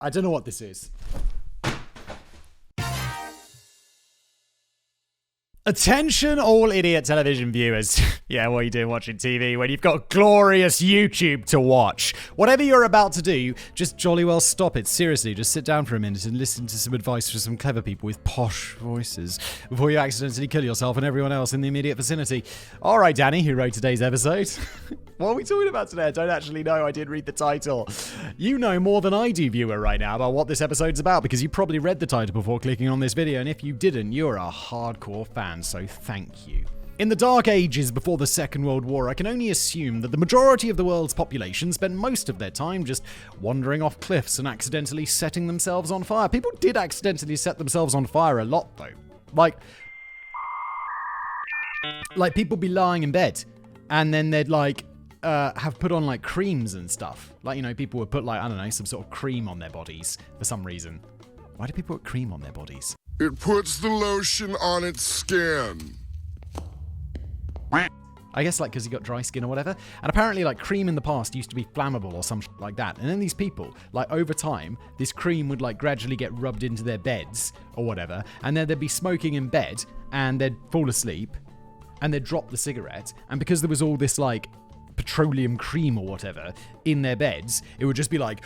I don't know what this is. Attention all idiot television viewers. Yeah, what are you doing watching TV when you've got glorious YouTube to watch? Whatever you're about to do, just jolly well stop it. Seriously, just sit down for a minute and listen to some advice from some clever people with posh voices before you accidentally kill yourself and everyone else in the immediate vicinity. All right, Danny, who wrote today's episode? What are we talking about today? I don't actually know. I did read the title. You know more than I do, viewer, right now about what this episode's about because you probably read the title before clicking on this video, and if you didn't, you're a hardcore fan, so thank you. In the dark ages before the Second World War, I can only assume that the majority of the world's population spent most of their time just wandering off cliffs and accidentally setting themselves on fire. People did accidentally set themselves on fire a lot, though. Like people be lying in bed, and then they'd have put on like creams and stuff. Like, you know, people would put like, I don't know, some sort of cream on their bodies for some reason. Why do people put cream on their bodies? It puts the lotion on its skin. I guess like because you got dry skin or whatever. And apparently like cream in the past used to be flammable or some shit like that. And then these people, like over time, this cream would like gradually get rubbed into their beds or whatever. And then they'd be smoking in bed and they'd fall asleep and they'd drop the cigarette. And because there was all this like petroleum cream or whatever in their beds, it would just be like,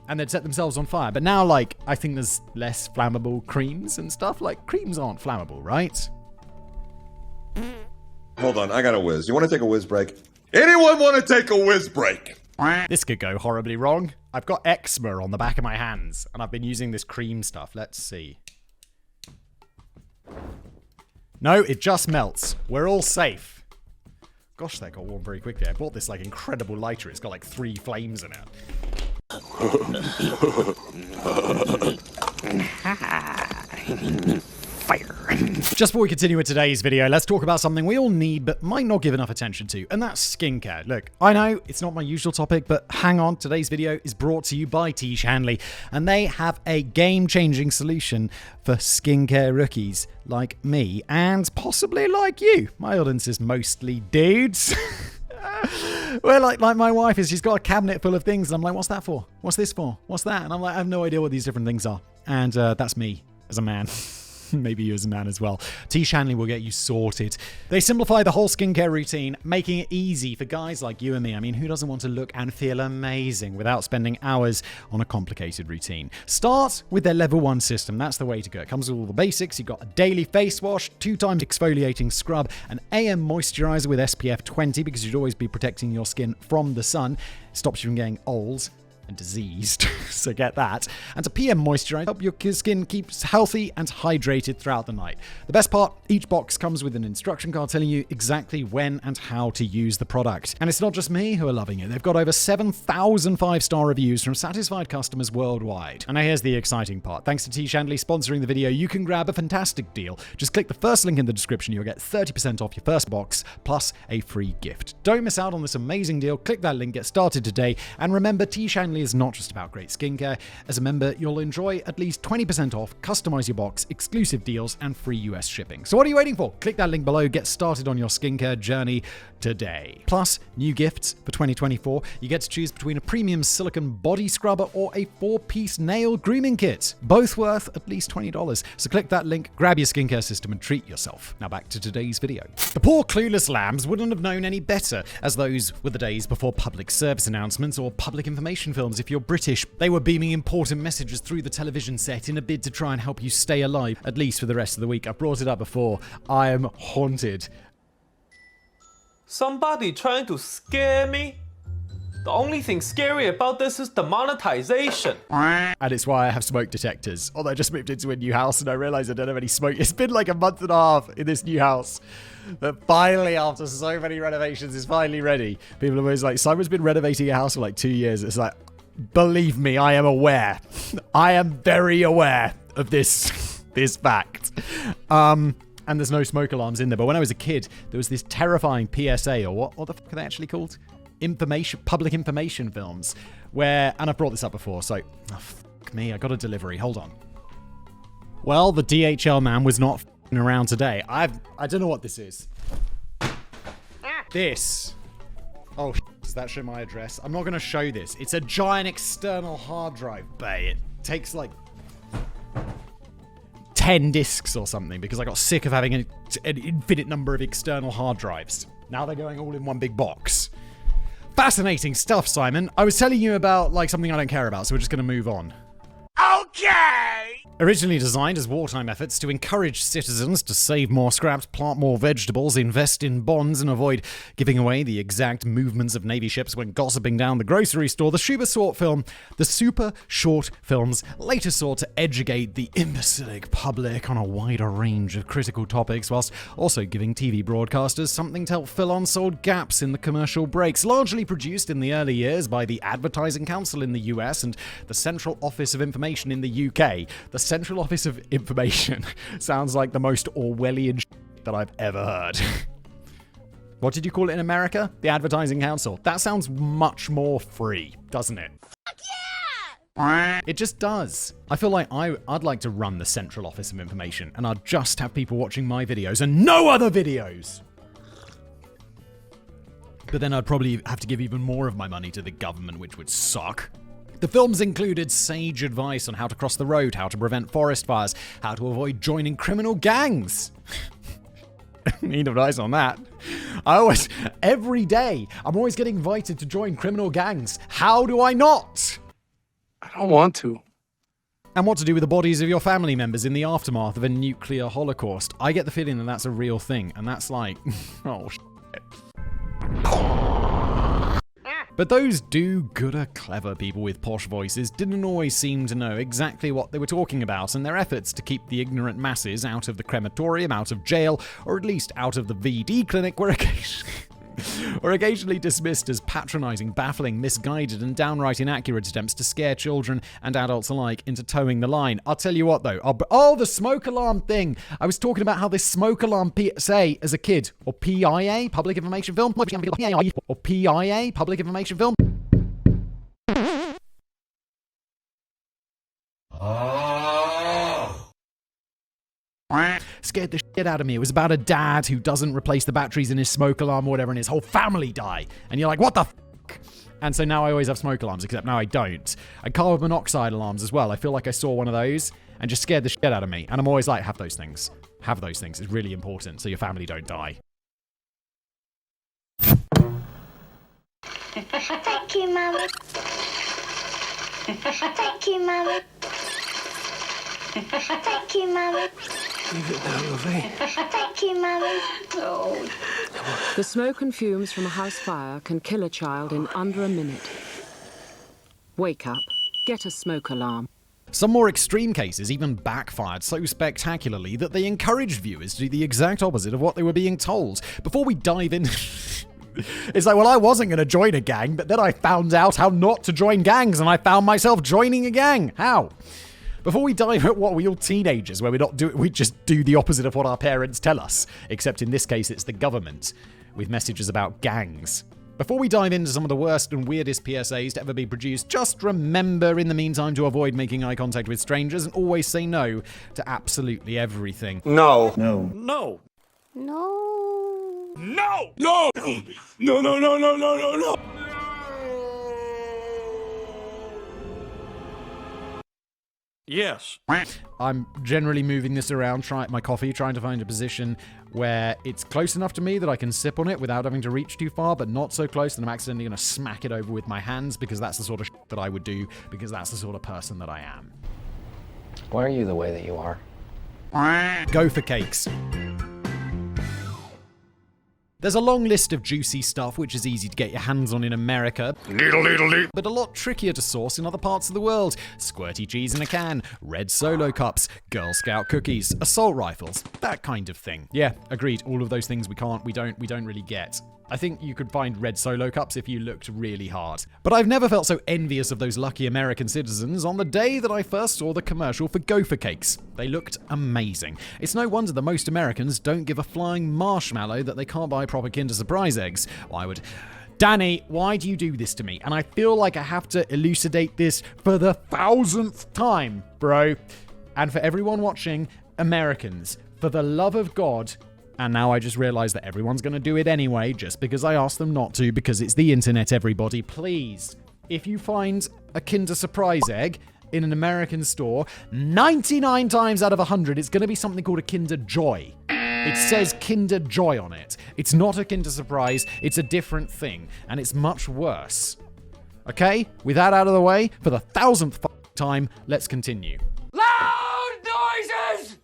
and they'd set themselves on fire. But now, like, I think there's less flammable creams and stuff. Like, creams aren't flammable, right? Hold on, I got a whiz. You want to take a whiz break? Anyone want to take a whiz break? This could go horribly wrong. I've got eczema on the back of my hands, and I've been using this cream stuff. Let's see. No, it just melts. We're all safe. Gosh, that got warm very quickly. I bought this like incredible lighter. It's got like 3 flames in it. Fire. Just before we continue with today's video, let's talk about something we all need but might not give enough attention to, and that's skincare. Look, I know it's not my usual topic, but hang on, today's video is brought to you by Tish Hanley, and they have a game-changing solution for skincare rookies like me, and possibly like you. My audience is mostly dudes. Well, like my wife is, she's got a cabinet full of things, and I'm like, what's that for? What's this for? What's that? And I'm like, I have no idea what these different things are. And that's me as a man. Maybe you as a man as well. Tish Hanley will get you sorted. They simplify the whole skincare routine, making it easy for guys like you and me. I mean, who doesn't want to look and feel amazing without spending hours on a complicated routine? Start with their level 1 system. That's the way to go. It comes with all the basics. You've got a daily face wash, 2 times exfoliating scrub, an AM moisturizer with SPF 20 because you'd always be protecting your skin from the sun. It stops you from getting old and diseased, so get that. And a PM moisturizer, help your skin keeps healthy and hydrated throughout the night. The best part, each box comes with an instruction card telling you exactly when and how to use the product. And it's not just me who are loving it. They've got over 7,000 5-star reviews from satisfied customers worldwide. And now here's the exciting part. Thanks to Tish Hanley sponsoring the video, you can grab a fantastic deal. Just click the first link in the description. You'll get 30% off your first box, plus a free gift. Don't miss out on this amazing deal. Click that link, get started today. And remember, Tish Hanley is not just about great skincare. As a member, you'll enjoy at least 20% off, customize your box, exclusive deals, and free US shipping. So what are you waiting for? Click that link below, get started on your skincare journey today. Plus, new gifts for 2024. You get to choose between a premium silicone body scrubber or a 4-piece nail grooming kit, both worth at least $20. So click that link, grab your skincare system, and treat yourself. Now back to today's video. The poor clueless lambs wouldn't have known any better, as those were the days before public service announcements or public information films. If you're British, they were beaming important messages through the television set in a bid to try and help you stay alive, at least for the rest of the week. I've brought it up before. I am haunted. Somebody trying to scare me? The only thing scary about this is the monetization. And it's why I have smoke detectors. Although I just moved into a new house and I realized I don't have any smoke. It's been like a month and a half in this new house. But finally, after so many renovations, it's finally ready. People are always like, Simon's been renovating a house for like 2 years. It's like, believe me, I am aware. I am very aware of this fact. And there's no smoke alarms in there. But when I was a kid, there was this terrifying PSA, or what the fuck are they actually called? Public information films, where, and I've brought this up before, so, oh, fuck me, I got a delivery, hold on. Well, the DHL man was not f***ing around today. I don't know what this is. This. Oh, shit. Does that show my address? I'm not going to show this. It's a giant external hard drive bay. It takes like 10 discs or something because I got sick of having an infinite number of external hard drives. Now they're going all in one big box. Fascinating stuff, Simon. I was telling you about like something I don't care about, so we're just going to move on. Okay! Originally designed as wartime efforts to encourage citizens to save more scraps, plant more vegetables, invest in bonds, and avoid giving away the exact movements of Navy ships when gossiping down the grocery store, the super short films later sought to educate the imbecilic public on a wider range of critical topics, whilst also giving TV broadcasters something to help fill unsold gaps in the commercial breaks. Largely produced in the early years by the Advertising Council in the US and the Central Office of Information in the UK. The Central Office of Information sounds like the most Orwellian that I've ever heard. What did you call it in America? The Advertising Council. That sounds much more free, doesn't it? Fuck yeah! It just does. I feel like I'd like to run the Central Office of Information and I'd just have people watching my videos and no other videos. But then I'd probably have to give even more of my money to the government, which would suck. The films included sage advice on how to cross the road, how to prevent forest fires, how to avoid joining criminal gangs. Need advice on that. Every day, I'm always getting invited to join criminal gangs. How do I not? I don't want to. And what to do with the bodies of your family members in the aftermath of a nuclear holocaust. I get the feeling that that's a real thing, and that's like, oh shit. But those do-gooder clever people with posh voices didn't always seem to know exactly what they were talking about, and their efforts to keep the ignorant masses out of the crematorium, out of jail, or at least out of the VD clinic were occasionally dismissed as patronizing, baffling, misguided, and downright inaccurate attempts to scare children and adults alike into towing the line. I'll tell you what, though. The smoke alarm thing. I was talking about how this smoke alarm PSA as a kid, or PIA, Public Information Film, or PIA, Public Information Film. Scared the shit out of me. It was about a dad who doesn't replace the batteries in his smoke alarm or whatever, and his whole family die. And you're like, what the fuck? And so now I always have smoke alarms, except now I don't. And carbon monoxide alarms as well. I feel like I saw one of those and just scared the shit out of me. And I'm always like, have those things. Have those things. It's really important so your family don't die. Thank you, Mummy. Thank you, Mummy. Thank you, Mummy. Leave it now, Lovey. Thank you, Mummy. Oh. The smoke and fumes from a house fire can kill a child in under a minute. Wake up. Get a smoke alarm. Some more extreme cases even backfired so spectacularly that they encouraged viewers to do the exact opposite of what they were being told. Before we dive in... It's like, well, I wasn't going to join a gang, but then I found out how not to join gangs, and I found myself joining a gang. How? Before we dive at what we all teenagers, where we just do the opposite of what our parents tell us, except in this case it's the government, with messages about gangs. Before we dive into some of the worst and weirdest PSAs to ever be produced, just remember in the meantime to avoid making eye contact with strangers and always say no to absolutely everything. No. No. No. No. No. No. No. No. No. No. No. No. No. Yes. I'm generally moving this around, trying to find a position where it's close enough to me that I can sip on it without having to reach too far, but not so close that I'm accidentally going to smack it over with my hands, because that's the sort of that I would do, because that's the sort of person that I am. Why are you the way that you are? Gopher cakes. There's a long list of juicy stuff which is easy to get your hands on in America, but a lot trickier to source in other parts of the world. Squirty cheese in a can, red Solo cups, Girl Scout cookies, assault rifles, that kind of thing. Yeah, agreed. All of those things we don't really get. I think you could find red Solo cups if you looked really hard. But I've never felt so envious of those lucky American citizens on the day that I first saw the commercial for Gopher cakes. They looked amazing. It's no wonder that most Americans don't give a flying marshmallow that they can't buy proper Kinder Surprise eggs. Danny, why do you do this to me? And I feel like I have to elucidate this for the 1000th time, bro. And for everyone watching, Americans, for the love of God, And now I just realized that everyone's going to do it anyway, just because I asked them not to, because it's the internet, everybody. Please, if you find a Kinder Surprise egg in an American store, 99 times out of 100, it's going to be something called a Kinder Joy. It says Kinder Joy on it. It's not a Kinder Surprise, it's a different thing, and it's much worse. Okay? With that out of the way, for the 1000th time, let's continue. Loud noises!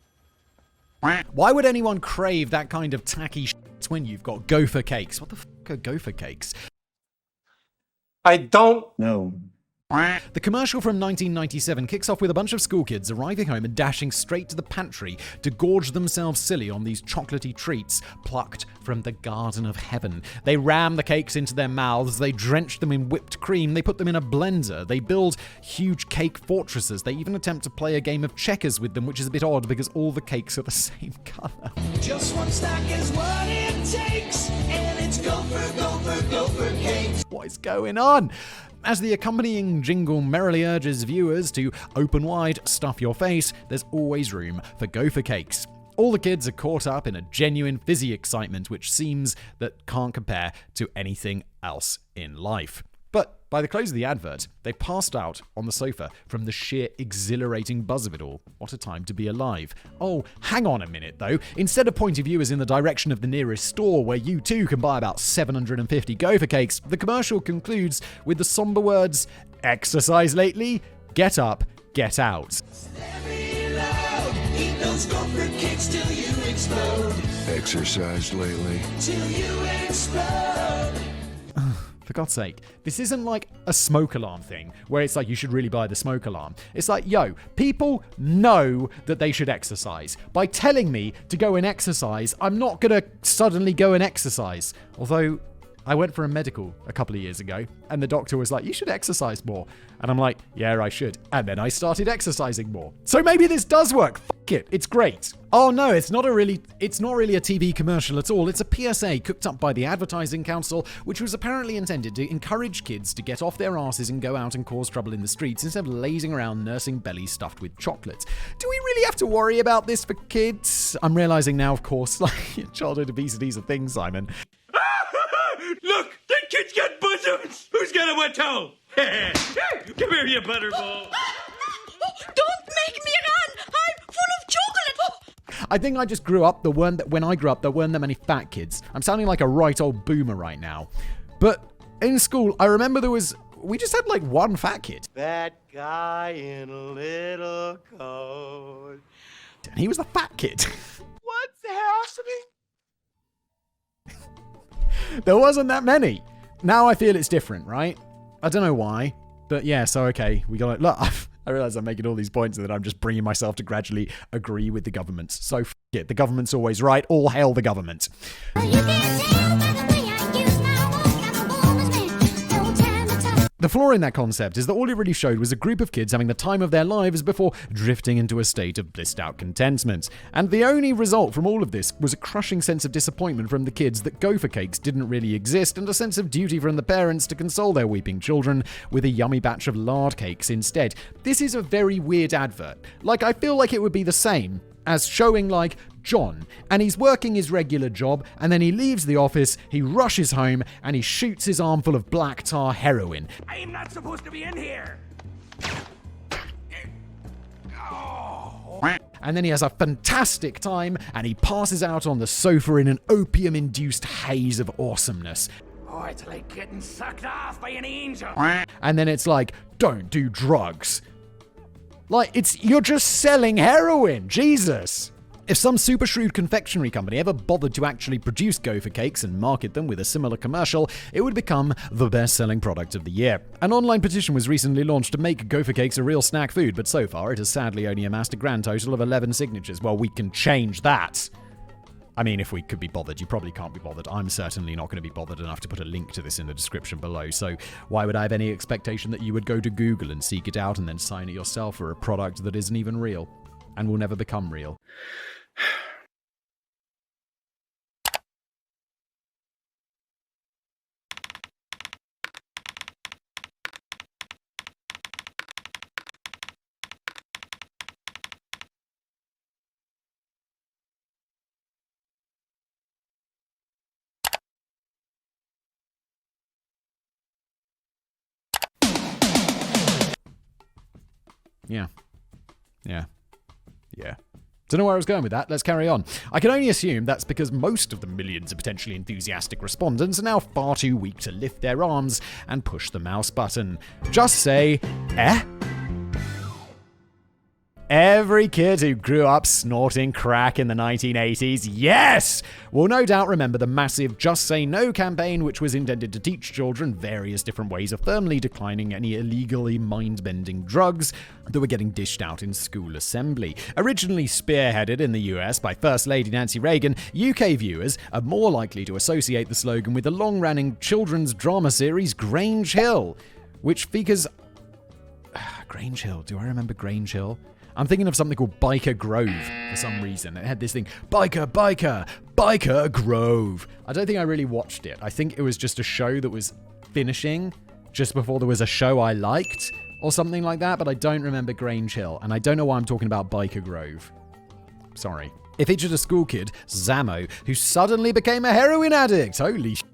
Why would anyone crave that kind of tacky shit when you've got Gopher cakes? What the fuck are Gopher cakes? I don't No. The commercial from 1997 kicks off with a bunch of school kids arriving home and dashing straight to the pantry to gorge themselves silly on these chocolatey treats plucked from the Garden of Heaven. They ram the cakes into their mouths, they drench them in whipped cream, they put them in a blender, they build huge cake fortresses, they even attempt to play a game of checkers with them, which is a bit odd because all the cakes are the same colour. Just one stack is what it takes, and it's Gopher cakes. What is going on? As the accompanying jingle merrily urges viewers to open wide, stuff your face, there's always room for Gopher cakes. All the kids are caught up in a genuine fizzy excitement which seems that can't compare to anything else in life. But by the close of the advert, they passed out on the sofa from the sheer exhilarating buzz of it all. What a time to be alive. Oh, hang on a minute though. Instead of pointing viewers in the direction of the nearest store where you too can buy about 750 Gopher cakes, the commercial concludes with the somber words, "Exercise lately? Get up, get out." Very loud, eat those Gopher cakes till you explode. Exercised lately? Till you explode. For God's sake, this isn't like a smoke alarm thing where it's like you should really buy the smoke alarm. It's like, yo, people know that they should exercise. By telling me to go and exercise, I'm not going to suddenly go and exercise. Although I went for a medical a couple of years ago and the doctor was like, you should exercise more. And I'm like, yeah, I should. And then I started exercising more. So maybe this does work. Fuck it. It's great. Oh no, it's not really a TV commercial at all. It's a PSA cooked up by the Advertising Council, which was apparently intended to encourage kids to get off their asses and go out and cause trouble in the streets instead of lazing around nursing bellies stuffed with chocolate. Do we really have to worry about this for kids? I'm realizing now, of course, like childhood obesity is a thing, Simon. Look, the kids got bosoms! Who's got a wet towel? Come here, you butterball. Don't make me run! I'm full of chocolate! I think I just grew up, when I grew up, there weren't that many fat kids. I'm sounding like a right old boomer right now. But in school, I remember we just had like one fat kid. That guy in a little coat. And he was the fat kid. What's happening? There wasn't that many. Now I feel it's different, right? I don't know why. But yeah, so okay, we got it. Look, I realize I'm making all these points and that I'm just bringing myself to gradually agree with the government. So f it. The government's always right. All hail the government. The flaw in that concept is that all it really showed was a group of kids having the time of their lives before drifting into a state of blissed out contentment. And the only result from all of this was a crushing sense of disappointment from the kids that Gopher cakes didn't really exist and a sense of duty from the parents to console their weeping children with a yummy batch of lard cakes instead. This is a very weird advert. Like, I feel like it would be the same as showing like John, and he's working his regular job, and then he leaves the office, he rushes home, and he shoots his armful of black tar heroin. I'm not supposed to be in here. And then he has a fantastic time, and he passes out on the sofa in an opium-induced haze of awesomeness. Oh, it's like getting sucked off by an angel. And then it's like, don't do drugs. Like, you're just selling heroin, Jesus. If some super shrewd confectionery company ever bothered to actually produce Gopher cakes and market them with a similar commercial, it would become the best-selling product of the year. An online petition was recently launched to make Gopher cakes a real snack food, but so far it has sadly only amassed a grand total of 11 signatures. Well, we can change that. I mean, if we could be bothered. You probably can't be bothered. I'm certainly not going to be bothered enough to put a link to this in the description below, so why would I have any expectation that you would go to Google and seek it out and then sign it yourself for a product that isn't even real and will never become real? Yeah. Don't know where I was going with that. Let's carry on. I can only assume that's because most of the millions of potentially enthusiastic respondents are now far too weak to lift their arms and push the mouse button. Just say, Every kid who grew up snorting crack in the 1980s, yes, will no doubt remember the massive Just Say No campaign, which was intended to teach children various different ways of firmly declining any illegally mind-bending drugs that were getting dished out in school assembly. Originally spearheaded in the US by First Lady Nancy Reagan, UK viewers are more likely to associate the slogan with the long-running children's drama series Grange Hill, which features... Grange Hill, do I remember Grange Hill? I'm thinking of something called Biker Grove for some reason. It had this thing, Biker Grove. I don't think I really watched it. I think it was just a show that was finishing just before there was a show I liked or something like that, but I don't remember Grange Hill, and I don't know why I'm talking about Biker Grove. Sorry. It featured a school kid, Zammo, who suddenly became a heroin addict. Holy shit.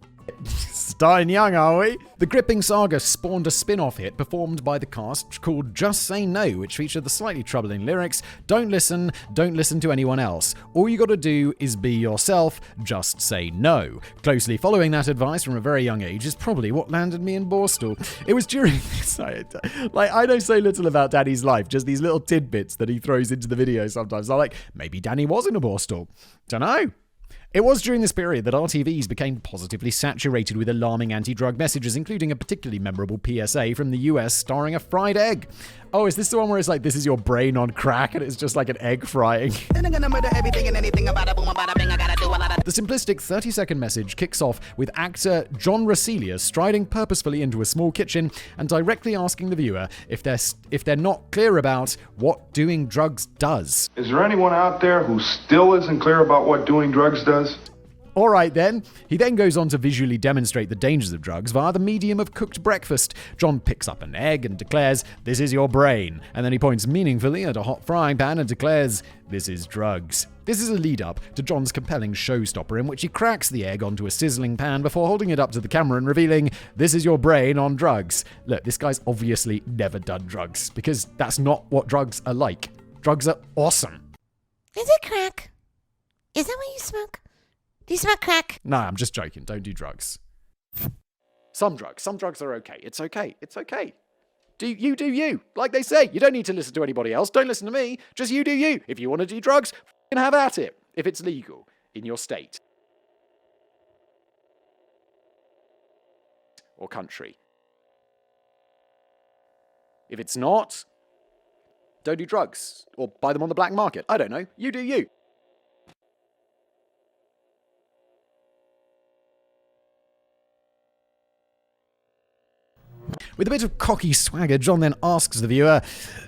Starting young, are we? The gripping saga spawned a spin-off hit performed by the cast called Just Say No, which featured the slightly troubling lyrics, don't listen to anyone else. All you gotta do is be yourself, just say no. Closely following that advice from a very young age is probably what landed me in Borstal. It was during this, I know so little about Danny's life, just these little tidbits that he throws into the video sometimes. I'm like, maybe Danny was in a Borstal. Dunno. It was during this period that our TVs became positively saturated with alarming anti-drug messages, including a particularly memorable PSA from the US starring a fried egg. Oh, is this the one where it's like, this is your brain on crack, and it's just like an egg frying? The simplistic 30-second message kicks off with actor John Rosselius striding purposefully into a small kitchen and directly asking the viewer if they're not clear about what doing drugs does. Is there anyone out there who still isn't clear about what doing drugs does? Alright then. He then goes on to visually demonstrate the dangers of drugs via the medium of cooked breakfast. John picks up an egg and declares, this is your brain. And then he points meaningfully at a hot frying pan and declares, this is drugs. This is a lead-up to John's compelling showstopper in which he cracks the egg onto a sizzling pan before holding it up to the camera and revealing, this is your brain on drugs. Look, this guy's obviously never done drugs, because that's not what drugs are like. Drugs are awesome. Is it crack? Is that what you smoke? Do you smoke crack? No, I'm just joking. Don't do drugs. Some drugs are okay. It's okay. Do you. Like they say, you don't need to listen to anybody else. Don't listen to me. Just you do you. If you want to do drugs, have at it. If it's legal in your state or country. If it's not, don't do drugs or buy them on the black market. I don't know. You do you. With a bit of cocky swagger, John then asks the viewer,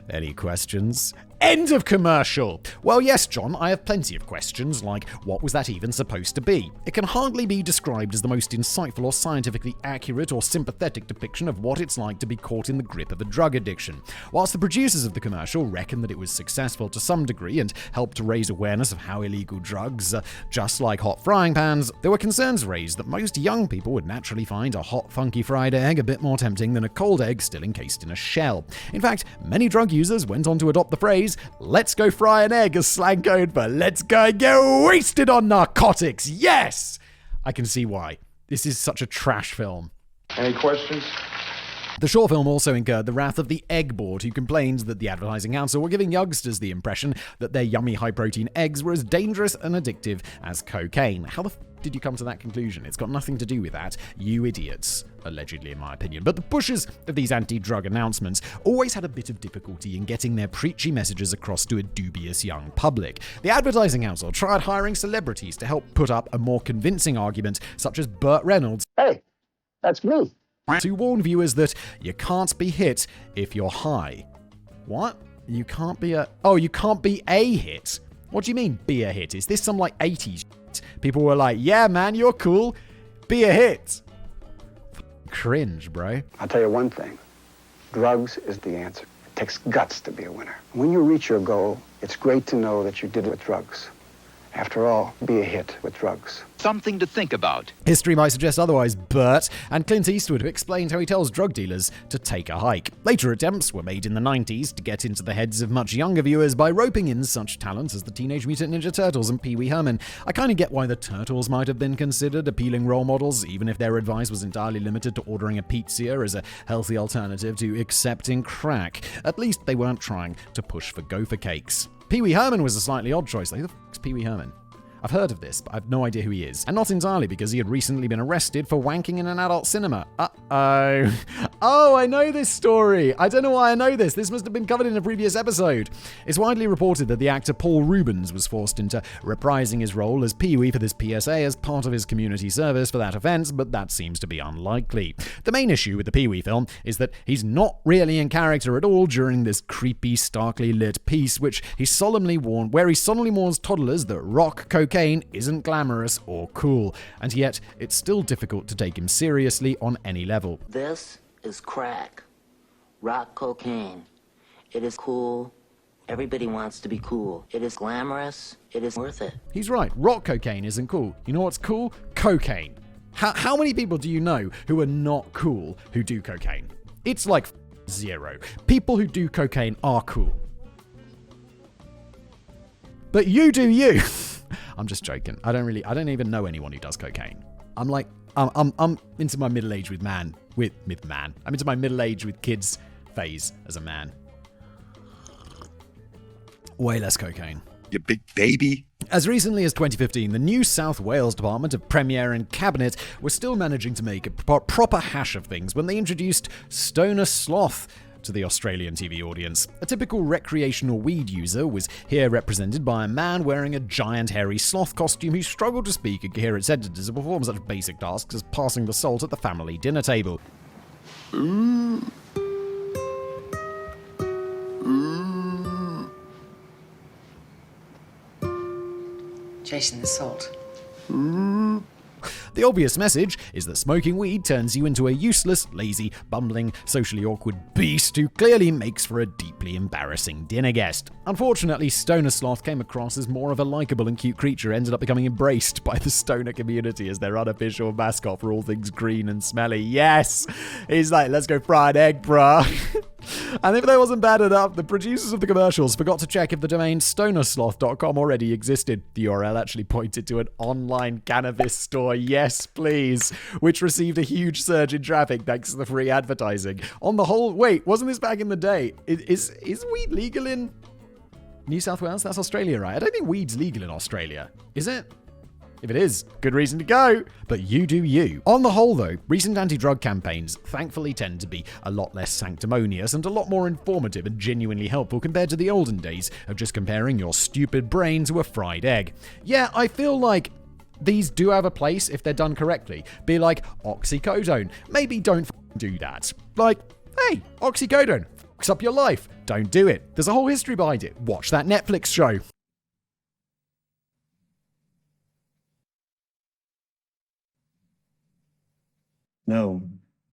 any questions? End of commercial. Well, yes, John, I have plenty of questions, like, what was that even supposed to be? It can hardly be described as the most insightful or scientifically accurate or sympathetic depiction of what it's like to be caught in the grip of a drug addiction. Whilst the producers of the commercial reckon that it was successful to some degree and helped to raise awareness of how illegal drugs are just like hot frying pans, there were concerns raised that most young people would naturally find a hot, funky fried egg a bit more tempting than a cold egg still encased in a shell. In fact, many drug users went on to adopt the phrase, let's go fry an egg as slang code for let's go and get wasted on narcotics. Yes! I can see why. This is such a trash film. Any questions? The short film also incurred the wrath of the Egg Board, who complained that the Advertising Council were giving youngsters the impression that their yummy high-protein eggs were as dangerous and addictive as cocaine. How the did you come to that conclusion? It's got nothing to do with that, you idiots, allegedly in my opinion. But the pushers of these anti-drug announcements always had a bit of difficulty in getting their preachy messages across to a dubious young public. The Advertising Council tried hiring celebrities to help put up a more convincing argument, such as Burt Reynolds. Hey, that's me. To warn viewers that you can't be hit if you're high. What? You can't be a hit? What do you mean, be a hit? Is this some, 80s shit? People were like, yeah, man, you're cool. Be a hit. Cringe, bro. I'll tell you one thing. Drugs is the answer. It takes guts to be a winner. When you reach your goal, it's great to know that you did it with drugs. After all, be a hit with drugs. Something to think about. History might suggest otherwise, but and Clint Eastwood explained how he tells drug dealers to take a hike. Later attempts were made in the 90s to get into the heads of much younger viewers by roping in such talents as the Teenage Mutant Ninja Turtles and Pee Wee Herman. I kind of get why the Turtles might have been considered appealing role models, even if their advice was entirely limited to ordering a pizza as a healthy alternative to accepting crack. At least they weren't trying to push for Gopher cakes. Pee Wee Herman was a slightly odd choice. Like, who the f***'s Pee Wee Herman? I've heard of this, but I've no idea who he is. And not entirely because he had recently been arrested for wanking in an adult cinema. Uh-oh. Oh, I know this story. I don't know why I know this. This must have been covered in a previous episode. It's widely reported that the actor Paul Rubens was forced into reprising his role as Pee-wee for this PSA as part of his community service for that offense, but that seems to be unlikely. The main issue with the Pee-wee film is that he's not really in character at all during this creepy, starkly lit piece, where he solemnly warns toddlers that rock cocaine isn't glamorous or cool, and yet it's still difficult to take him seriously on any level. This is crack. Rock cocaine. It is cool. Everybody wants to be cool. It is glamorous. It is worth it. He's right. Rock cocaine isn't cool. You know what's cool? Cocaine. How many people do you know who are not cool who do cocaine? It's like zero. People who do cocaine are cool. But you do you. I'm just joking. I don't even know anyone who does cocaine. I'm into my middle age with man. I'm into my middle age with kids phase as a man. Way less cocaine. You big baby. As recently as 2015, the New South Wales Department of Premier and Cabinet were still managing to make a proper hash of things when they introduced stoner sloth to the Australian TV audience. A typical recreational weed user was here represented by a man wearing a giant hairy sloth costume who struggled to speak a coherent sentences to perform such basic tasks as passing the salt at the family dinner table. Jason, the salt. The obvious message is that smoking weed turns you into a useless, lazy, bumbling, socially awkward beast who clearly makes for a deeply embarrassing dinner guest. Unfortunately, Stoner Sloth came across as more of a likable and cute creature, ended up becoming embraced by the stoner community as their unofficial mascot for all things green and smelly. Yes! He's like, let's go fried egg, bruh. And if that wasn't bad enough, the producers of the commercials forgot to check if the domain stonersloth.com already existed. The URL actually pointed to an online cannabis store, yes please, which received a huge surge in traffic thanks to the free advertising. On the whole, wait, wasn't this back in the day? Is weed legal in New South Wales? That's Australia, right? I don't think weed's legal in Australia. Is it? If it is, good reason to go. But you do you. On the whole, though, recent anti-drug campaigns thankfully tend to be a lot less sanctimonious and a lot more informative and genuinely helpful compared to the olden days of just comparing your stupid brain to a fried egg. Yeah, I feel like these do have a place if they're done correctly. Be like oxycodone. Maybe don't do that. Like, hey, oxycodone fucks up your life. Don't do it. There's a whole history behind it. Watch that Netflix show. No.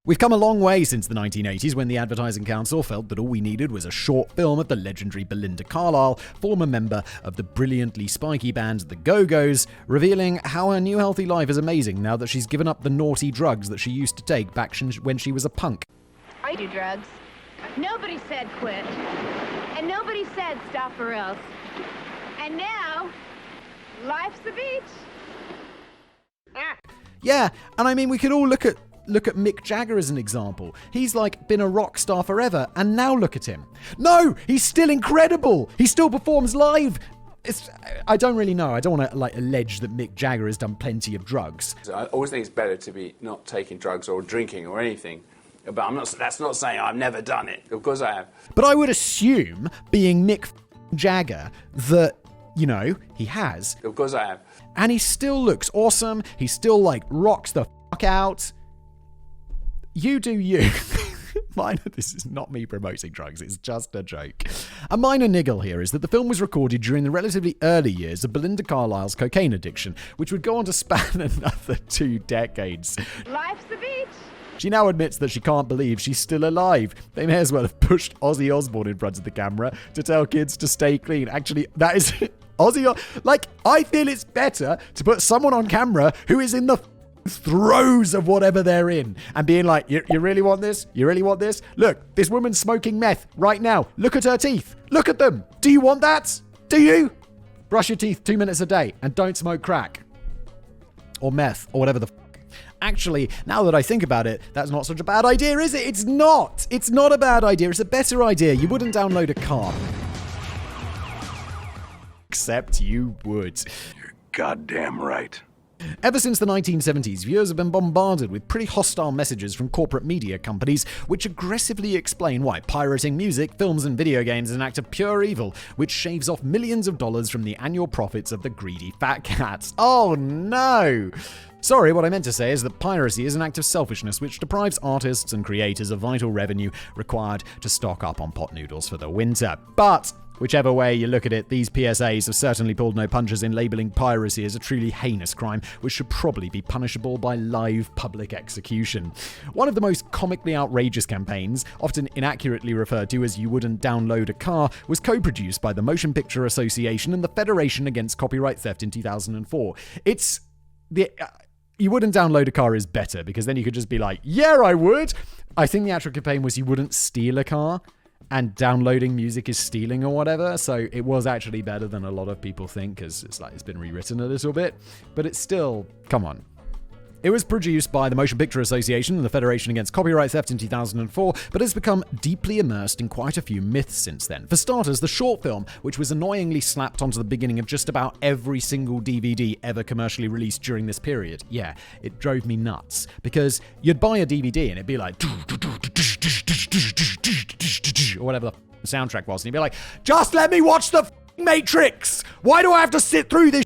We've come a long way since the 1980s when the Advertising Council felt that all we needed was a short film of the legendary Belinda Carlisle, former member of the brilliantly spiky band The Go-Go's, revealing how her new healthy life is amazing now that she's given up the naughty drugs that she used to take back when she was a punk. I do drugs. Nobody said quit. And nobody said stop or else. And now, life's the beach. Yeah, and I mean, we could all look at Mick Jagger as an example. He's like been a rock star forever, and now look at him. No, he's still incredible. He still performs live. I don't really know. I don't want to allege that Mick Jagger has done plenty of drugs. I always think it's better to be not taking drugs or drinking or anything. But that's not saying I've never done it. Of course I have. But I would assume, being Mick Jagger, that, he has. Of course I have. And he still looks awesome. He still, rocks the fuck out. You do you. This is not me promoting drugs. It's just a joke. A minor niggle here is that the film was recorded during the relatively early years of Belinda Carlisle's cocaine addiction, which would go on to span another 2 decades. Life's the beach. She now admits that she can't believe she's still alive. They may as well have pushed Ozzy Osbourne in front of the camera to tell kids to stay clean. Actually, that is Aussie, like, I feel it's better to put someone on camera who is in the throes of whatever they're in and being like, you really want this? You really want this? Look, this woman's smoking meth right now. Look at her teeth. Look at them. Do you want that? Do you? Brush your teeth 2 minutes a day and don't smoke crack. Or meth, or whatever the Actually, now that I think about it, that's not such a bad idea, is it? It's not. It's not a bad idea. It's a better idea. You wouldn't download a car. Except you would. You're goddamn right. Ever since the 1970s, viewers have been bombarded with pretty hostile messages from corporate media companies which aggressively explain why pirating music, films, and video games is an act of pure evil, which shaves off millions of dollars from the annual profits of the greedy fat cats. Oh no! Sorry, what I meant to say is that piracy is an act of selfishness which deprives artists and creators of vital revenue required to stock up on pot noodles for the winter. But whichever way you look at it, these PSAs have certainly pulled no punches in labeling piracy as a truly heinous crime, which should probably be punishable by live public execution. One of the most comically outrageous campaigns, often inaccurately referred to as "You Wouldn't Download a Car," was co-produced by the Motion Picture Association and the Federation Against Copyright Theft in 2004. It's the... You wouldn't download a car is better, because then you could just be like, yeah, I would. I think the actual campaign was you wouldn't steal a car, and downloading music is stealing or whatever. So it was actually better than a lot of people think, because it's been rewritten a little bit. But it's still, come on. It was produced by the Motion Picture Association and the Federation Against Copyright Theft in 2004, but has become deeply immersed in quite a few myths since then. For starters, the short film, which was annoyingly slapped onto the beginning of just about every single DVD ever commercially released during this period. Yeah, it drove me nuts, because you'd buy a DVD and it'd be like, or whatever the soundtrack was, and you'd be like, just let me watch the Matrix! Why do I have to sit through this?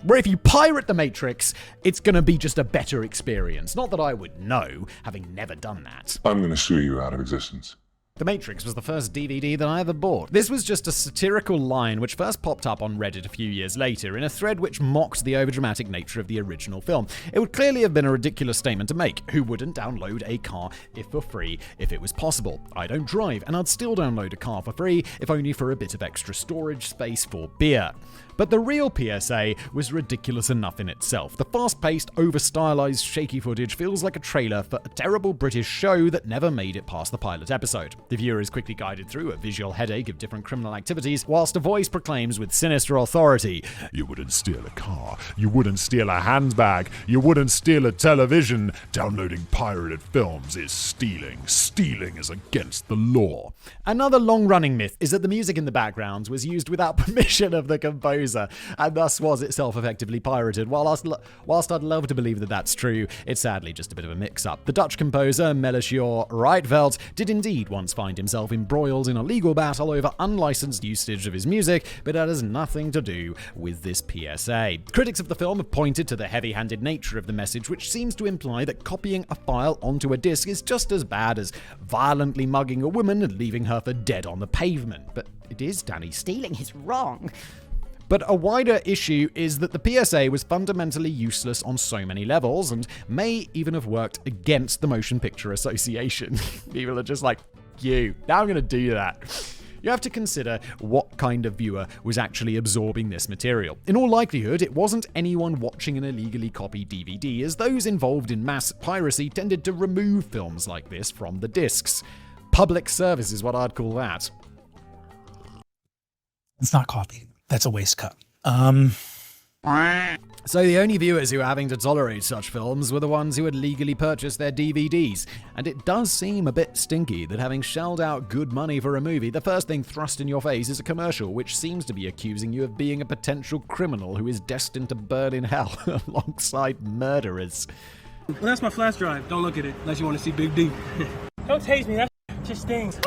Where if you pirate The Matrix, it's going to be just a better experience. Not that I would know, having never done that. I'm going to sue you out of existence. The Matrix was the first DVD that I ever bought. This was just a satirical line which first popped up on Reddit a few years later in a thread which mocked the overdramatic nature of the original film. It would clearly have been a ridiculous statement to make. Who wouldn't download a car if for free if it was possible? I don't drive, and I'd still download a car for free if only for a bit of extra storage space for beer. But the real PSA was ridiculous enough in itself. The fast-paced, over-stylized, shaky footage feels like a trailer for a terrible British show that never made it past the pilot episode. The viewer is quickly guided through a visual headache of different criminal activities, whilst a voice proclaims with sinister authority, "You wouldn't steal a car, you wouldn't steal a handbag, you wouldn't steal a television. Downloading pirated films is stealing. Stealing is against the law." Another long-running myth is that the music in the background was used without permission of the composer, and thus was itself effectively pirated. Whilst I'd love to believe that that's true, it's sadly just a bit of a mix-up. The Dutch composer Melchior Rietveld did indeed once find himself embroiled in a legal battle over unlicensed usage of his music, but that has nothing to do with this PSA. Critics of the film have pointed to the heavy-handed nature of the message, which seems to imply that copying a file onto a disc is just as bad as violently mugging a woman and leaving her for dead on the pavement. But it is, Danny. Stealing is wrong. But a wider issue is that the PSA was fundamentally useless on so many levels and may even have worked against the Motion Picture Association. People are just like, you, now I'm going to do that. You have to consider what kind of viewer was actually absorbing this material. In all likelihood, it wasn't anyone watching an illegally copied DVD, as those involved in mass piracy tended to remove films like this from the discs. Public service is what I'd call that. It's not coffee. That's a waste cup. So the only viewers who were having to tolerate such films were the ones who had legally purchased their DVDs. And it does seem a bit stinky that having shelled out good money for a movie, the first thing thrust in your face is a commercial which seems to be accusing you of being a potential criminal who is destined to burn in hell alongside murderers. Well, that's my flash drive. Don't look at it unless you want to see Big D. Don't tase me. That just stings.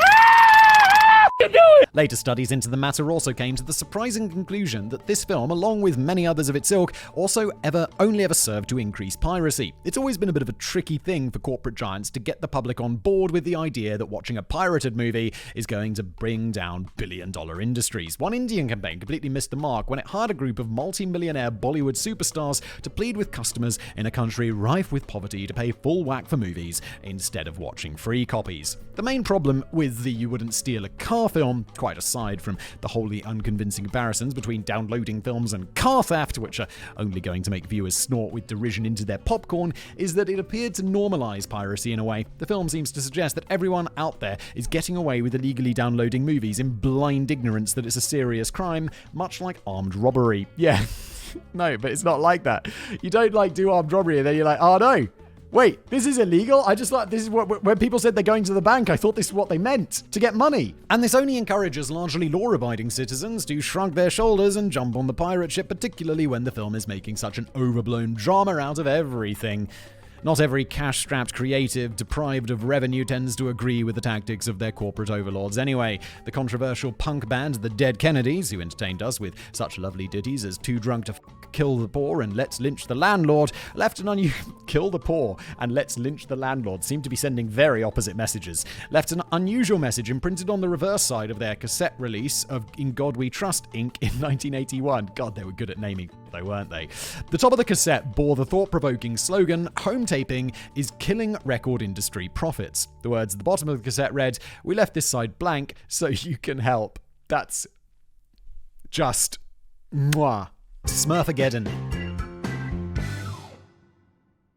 Later studies into the matter also came to the surprising conclusion that this film, along with many others of its ilk, only ever served to increase piracy. It's always been a bit of a tricky thing for corporate giants to get the public on board with the idea that watching a pirated movie is going to bring down billion-dollar industries. One Indian campaign completely missed the mark when it hired a group of multi-millionaire Bollywood superstars to plead with customers in a country rife with poverty to pay full whack for movies instead of watching free copies. The main problem with the "you wouldn't steal a car" film, quite aside from the wholly unconvincing comparisons between downloading films and car theft, which are only going to make viewers snort with derision into their popcorn, is that it appeared to normalize piracy in a way. The film seems to suggest that everyone out there is getting away with illegally downloading movies in blind ignorance that it's a serious crime, much like armed robbery. Yeah. No, but it's not like that. You don't do armed robbery and then you're like, oh no, wait, this is illegal? I just this is what, when people said they're going to the bank, I thought this is what they meant, to get money. And this only encourages largely law-abiding citizens to shrug their shoulders and jump on the pirate ship, particularly when the film is making such an overblown drama out of everything. Not every cash-strapped creative deprived of revenue tends to agree with the tactics of their corporate overlords anyway. The controversial punk band The Dead Kennedys, who entertained us with such lovely ditties as Too Drunk to Kill the Poor and Let's Lynch the Landlord, Kill the Poor and Let's Lynch the Landlord seem to be sending very opposite messages. Left an unusual message imprinted on the reverse side of their cassette release of In God We Trust, Inc. in 1981. God, they were good at naming, though, weren't they? The top of the cassette bore the thought-provoking slogan, "Home taping is killing record industry profits." The words at the bottom of the cassette read, "We left this side blank so you can help." That's just mwah. Smurfageddon.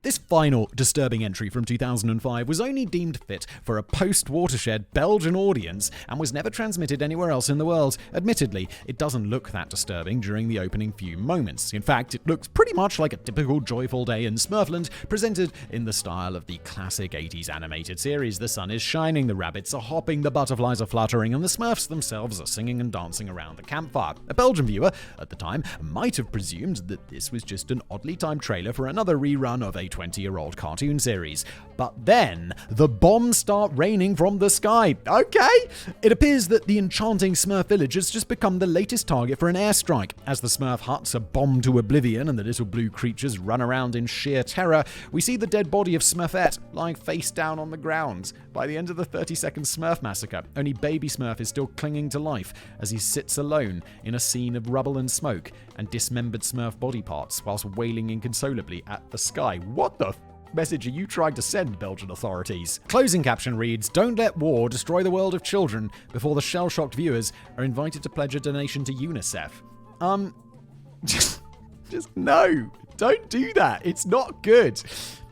This final disturbing entry from 2005 was only deemed fit for a post-Watershed Belgian audience and was never transmitted anywhere else in the world. Admittedly, it doesn't look that disturbing during the opening few moments. In fact, it looks pretty much like a typical joyful day in Smurfland, presented in the style of the classic 80s animated series. The sun is shining, the rabbits are hopping, the butterflies are fluttering, and the Smurfs themselves are singing and dancing around the campfire. A Belgian viewer, at the time, might have presumed that this was just an oddly timed trailer for another rerun of a 20-year-old cartoon series. But then, the bombs start raining from the sky. Okay? It appears that the enchanting Smurf village has just become the latest target for an airstrike. As the Smurf huts are bombed to oblivion and the little blue creatures run around in sheer terror, we see the dead body of Smurfette lying face down on the ground. By the end of the 30-second Smurf massacre, only baby Smurf is still clinging to life as he sits alone in a scene of rubble and smoke and dismembered Smurf body parts whilst wailing inconsolably at the sky. What the message are you trying to send, Belgian authorities? Closing caption reads, "Don't let war destroy the world of children," before the shell-shocked viewers are invited to pledge a donation to UNICEF. Just no. Don't do that. It's not good.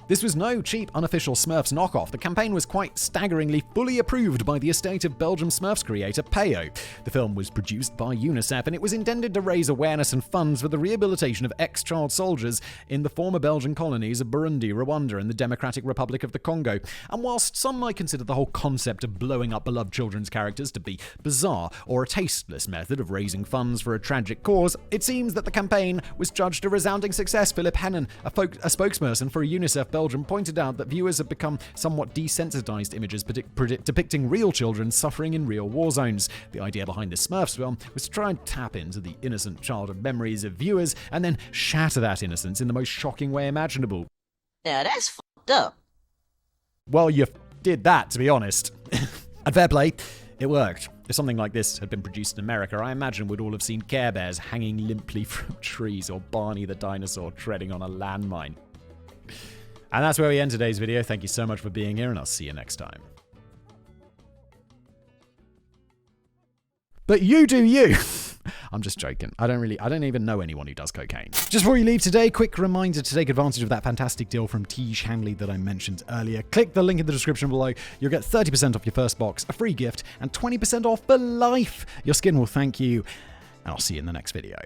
This was no cheap, unofficial Smurfs knockoff. The campaign was quite staggeringly fully approved by the estate of Belgium Smurfs creator Peyo. The film was produced by UNICEF, and it was intended to raise awareness and funds for the rehabilitation of ex-child soldiers in the former Belgian colonies of Burundi, Rwanda, and the Democratic Republic of the Congo. And whilst some might consider the whole concept of blowing up beloved children's characters to be bizarre or a tasteless method of raising funds for a tragic cause, it seems that the campaign was judged a resounding success. Philip Hennon, a spokesperson for UNICEF Belgium, pointed out that viewers have become somewhat desensitized to images depicting real children suffering in real war zones. The idea behind the Smurfs film was to try and tap into the innocent childhood memories of viewers and then shatter that innocence in the most shocking way imaginable. Now that's fucked up. Well, you did that, to be honest. And fair play, it worked. If something like this had been produced in America, I imagine we'd all have seen Care Bears hanging limply from trees or Barney the dinosaur treading on a landmine. And that's where we end today's video. Thank you so much for being here, and I'll see you next time. But you do you. I'm just joking. I don't even know anyone who does cocaine. Just before you leave today, quick reminder to take advantage of that fantastic deal from Tiege Hanley that I mentioned earlier. Click the link in the description below. You'll get 30% off your first box, a free gift, and 20% off for life. Your skin will thank you, and I'll see you in the next video.